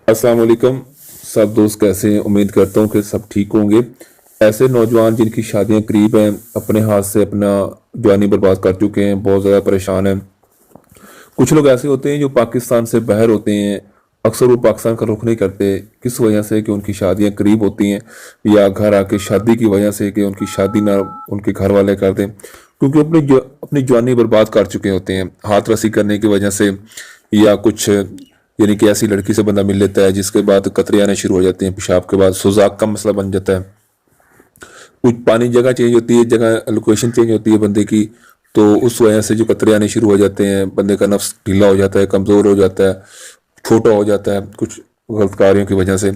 अस्सलाम वालेकुम। सब दोस्त कैसे हैं? उम्मीद करता हूँ कि सब ठीक होंगे। ऐसे नौजवान जिनकी शादियां करीब हैं अपने हाथ से अपना जवानी बर्बाद कर चुके हैं, बहुत ज़्यादा परेशान हैं। कुछ लोग ऐसे होते हैं जो पाकिस्तान से बाहर होते हैं। अक्सर वो पाकिस्तान का रुख नहीं करते, किस वजह से कि उनकी शादियां करीब होती हैं, या घर आके शादी की वजह से कि उनकी शादी ना उनके घर वाले कर दें, क्योंकि अपनी जवानी बर्बाद कर चुके होते हैं हाथ रसी करने की वजह से, या कुछ यानी कि ऐसी लड़की से बंदा मिल लेता है जिसके बाद कतरे आने शुरू हो जाते हैं, पेशाब के बाद सुजाक का मसला बन जाता है। कुछ पानी जगह चेंज होती है, जगह लोकेशन चेंज होती है बंदे की, तो उस वजह से जो कतरे आने शुरू हो जाते हैं, बंदे का नफ्स ढीला हो जाता है, कमज़ोर हो जाता है, छोटा हो जाता है कुछ गलत कार्यों की वजह से।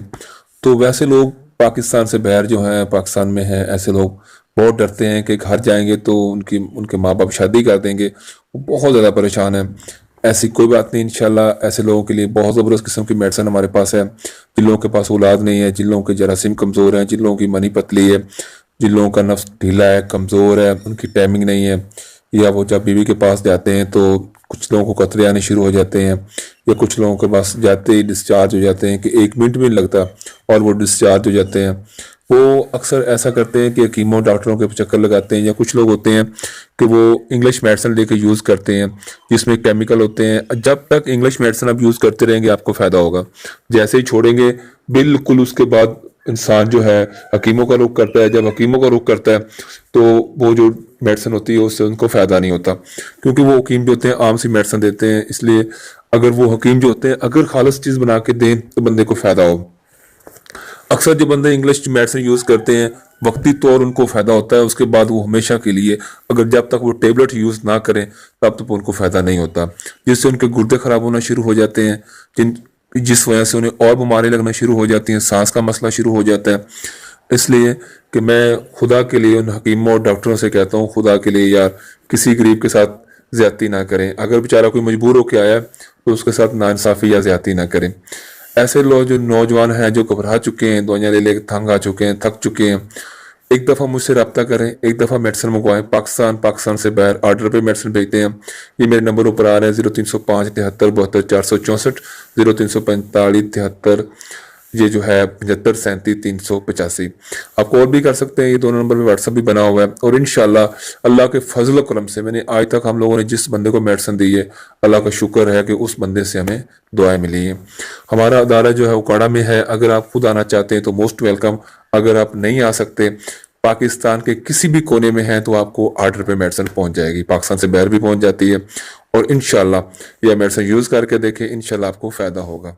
तो वैसे लोग पाकिस्तान से बाहर जो हैं, पाकिस्तान में हैं, ऐसे लोग बहुत डरते हैं कि घर जाएंगे तो उनकी उनके माँ बाप शादी कर देंगे। वो बहुत ज़्यादा परेशान है। ऐसी कोई बात नहीं, इंशाल्लाह ऐसे लोगों के लिए बहुत ज़बरदस्त किस्म की मेडिसिन हमारे पास है। जिन लोगों के पास औलाद नहीं है, जिन लोगों के जरासीम कमज़ोर हैं, जिन लोगों की मनी पतली है, जिन लोगों का नफ्स ढीला है, कमज़ोर है, उनकी टाइमिंग नहीं है, या वो जब बीवी के पास जाते हैं तो कुछ लोगों को कतरे आने शुरू हो जाते हैं, या कुछ लोगों के पास जाते ही डिस्चार्ज हो जाते हैं कि 1 मिनट भी नहीं लगता और वो डिस्चार्ज हो जाते हैं। वो अक्सर ऐसा करते हैं कि हकीमों डॉक्टरों के चक्कर लगाते हैं, या कुछ लोग होते हैं कि वो इंग्लिश मेडिसिन लेके यूज़ करते हैं जिसमें केमिकल होते हैं। जब तक इंग्लिश मेडिसिन आप यूज़ करते रहेंगे आपको फ़ायदा होगा, जैसे ही छोड़ेंगे बिल्कुल उसके बाद इंसान जो है हकीमों का रुख करता है। जब हकीमों का रुख करता है तो वो जो मेडिसिन होती है उससे उनको फ़ायदा नहीं होता, क्योंकि वो हकीम जो होते हैं आम सी मेडिसिन देते हैं। इसलिए अगर वो हकीम जो होते हैं अगर खालिस चीज़ बना के दें तो बंदे को फ़ायदा हो। अक्सर जो बंदे इंग्लिश मेडिसिन यूज़ करते हैं वक्ती तौर उनको फ़ायदा होता है, उसके बाद वो हमेशा के लिए, अगर जब तक वो टेबलेट यूज़ ना करें तब तक उनको फ़ायदा नहीं होता, जिससे उनके गुर्दे ख़राब होना शुरू हो जाते हैं, जिस वजह से उन्हें और बीमारी लगना शुरू हो जाती हैं, सांस का मसला शुरू हो जाता है। इसलिए कि मैं खुदा के लिए उन हकीमों और डॉक्टरों से कहता हूँ, खुदा के लिए यार किसी गरीब के साथ ज़्यादती ना करें। अगर बेचारा कोई मजबूर होकर आया है तो उसके साथ नाइंसाफ़ी या ज़्यादती ना करें। ऐसे लोग जो नौजवान हैं जो घबरा चुके हैं, दवाइयाँ ले ले तंग आ चुके हैं, थक चुके हैं, एक दफ़ा मुझसे रब्ता करें, एक दफ़ा मेडिसिन मंगवाएं। पाकिस्तान से बाहर ऑर्डर पे मेडिसिन भेजते हैं। ये मेरे नंबर ऊपर आ रहे हैं 0305 73 72 464, 0345 73 ये जो है 75 37 385। आप कॉल भी कर सकते हैं, ये दोनों नंबर पे व्हाट्सअप भी बना हुआ है। और इंशाल्लाह अल्लाह के फजल व करम से मैंने आज तक हम लोगों ने जिस बंदे को मेडिसिन दी है, अल्लाह का शुक्र है कि उस बंदे से हमें दुआएं मिली हैं। हमारा अदारा जो है उकाड़ा में है, अगर आप खुद आना चाहते हैं तो मोस्ट वेलकम। अगर आप नहीं आ सकते, पाकिस्तान के किसी भी कोने में हैं, तो आपको ऑर्डर पे मेडिसिन पहुंच जाएगी, पाकिस्तान से बाहर भी पहुंच जाती है। और इंशाल्लाह यह मेडिसिन यूज़ करके देखें, इंशाल्लाह आपको फ़ायदा होगा।